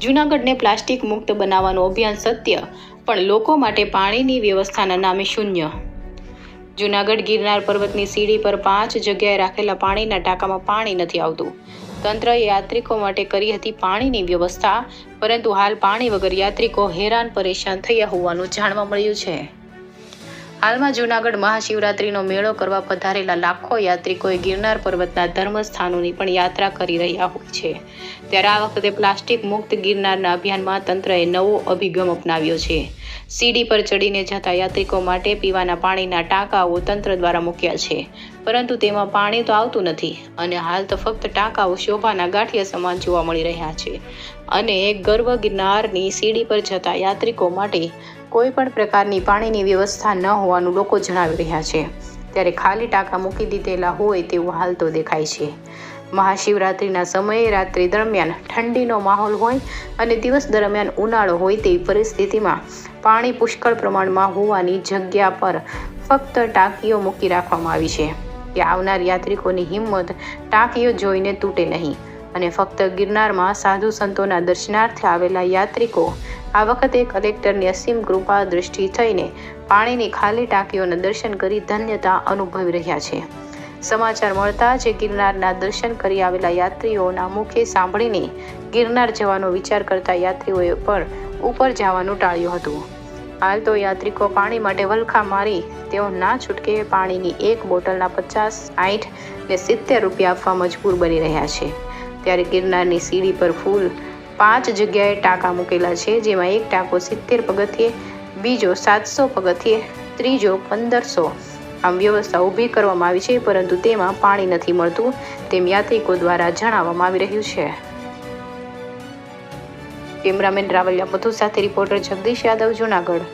જૂનાગઢને plastic મુક્ત બનાવવાનું અભિયાન સત્ય, પણ લોકો માટે પાણીની વ્યવસ્થાના નામે શૂન્ય. જૂનાગઢ ગિરનાર પર્વતની સીડી પર 5 જગ્યાએ રાખેલા પાણીના ટાંકામાં પાણી નથી આવતું. તંત્રએ યાત્રિકો માટે કરી હતી પાણીની વ્યવસ્થા, પરંતુ હાલ પાણી વગર યાત્રિકો હેરાન પરેશાન થયા હોવાનું જાણવા મળ્યું છે. હાલમાં જૂનાગઢ મહાશિવરાત્રીનો મેળો કરવા પધારેલા લાખો યાત્રિકોએ ગિરનાર પર્વતના ધર્મસ્થાનોની પણ યાત્રા કરી રહ્યા હોય છે. ત્યારે આ વખતે પ્લાસ્ટિક મુક્ત ગિરનારના અભિયાનમાં તંત્રએ નવો અભિગમ અપનાવ્યો છે. સીડી પર ચડીને જતા યાત્રિકો માટે પીવાના પાણીના ટાંકાઓ તંત્ર દ્વારા મૂક્યા છે, પરંતુ તેમાં પાણી તો આવતું નથી અને હાલ તો ફક્ત ટાંકાઓ શોભાના ગાંઠિયા સમાન જોવા મળી રહ્યા છે. અને ગર્વ ગિરનારની સીડી પર જતા યાત્રિકો માટે કોઈ પણ પ્રકારની પાણીની વ્યવસ્થા ન હોવાનું લોકો જણાવી રહ્યા છે. ત્યારે ખાલી ટાંકા મૂકી દીધેલા હોય તેવું હાલ તો દેખાય છે. મહાશિવરાત્રિના સમયે રાત્રિ દરમિયાન ઠંડીનો માહોલ હોય અને દિવસ દરમિયાન ઉનાળો હોય તેવી પરિસ્થિતિમાં પાણી પુષ્કળ પ્રમાણમાં હોવાની જગ્યા પર ફક્ત ટાંકીઓ મૂકી રાખવામાં આવી છે કે આવનાર યાત્રિકોની હિંમત ટાંકીઓ જોઈને તૂટે નહીં. અને ફક્ત ગિરનારમાં સાધુ સંતોના દર્શનાર્થે આવેલા યાત્રિકો આ વખતે કલેક્ટરની અસીમ કૃપા દૃષ્ટિ થઈને પાણીની ખાલી ટાંકીઓના દર્શન કરી ધન્યતા અનુભવી રહ્યા છે. સમાચાર મળતા જ ગિરનારના દર્શન કરી આવેલા યાત્રીઓના મુખે સાંભળીને ગિરનાર જવાનો વિચાર કરતા યાત્રીઓએ પણ ઉપર જવાનું ટાળ્યું હતું. હાલ તો યાત્રિકો પાણી માટે વલખા મારી તેઓ ના છૂટકે પાણીની એક બોટલના 50, 60 ને 70 રૂપિયા આપવા મજબૂર બની રહ્યા છે. ત્યારે ગિરનારની સીડી પર ફૂલ 5 જગ્યાએ ટાંકા મૂકેલા છે, જેમાં એક ટાંકો 70 પગથિયે, બીજો 700 પગથિયે, ત્રીજો 1500. આમ વ્યવસ્થા ઊભી કરવામાં આવી છે, પરંતુ તેમાં પાણી નથી મળતું તેમ યાત્રિકો દ્વારા જણાવવામાં આવી રહ્યું છે. કેમેરામેન રાવલિયા મથુ સાથે રિપોર્ટર જગદીશ યાદવ, जूनागढ़।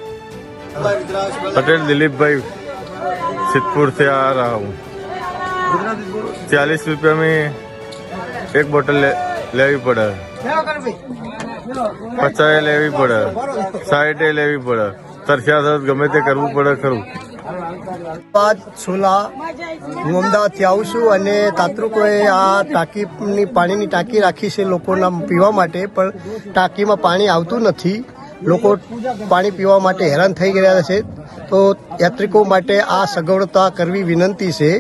पटेल दिलीप भाई सिद्धपुर से आ रहा हूँ। 40 रुपये में एक बोतल लेवी पड़े, 50 लेवी પડે, 60 લેવી પડે, તરસ્યા ગમે તે કરવું પડે ખરું. સોલા હું અમદાવાદથી આવું છું અને તાત્રુકોએ આ ટાંકીની પાણીની ટાંકી રાખી છે લોકોના પીવા માટે, પણ ટાંકીમાં પાણી આવતું નથી. લોકો પાણી પીવા માટે હેરાન થઈ ગયા છે. તો યાત્રિકો માટે આ સગવડતા કરવી વિનંતી છે,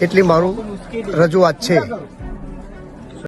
એટલી મારું રજૂઆત છે.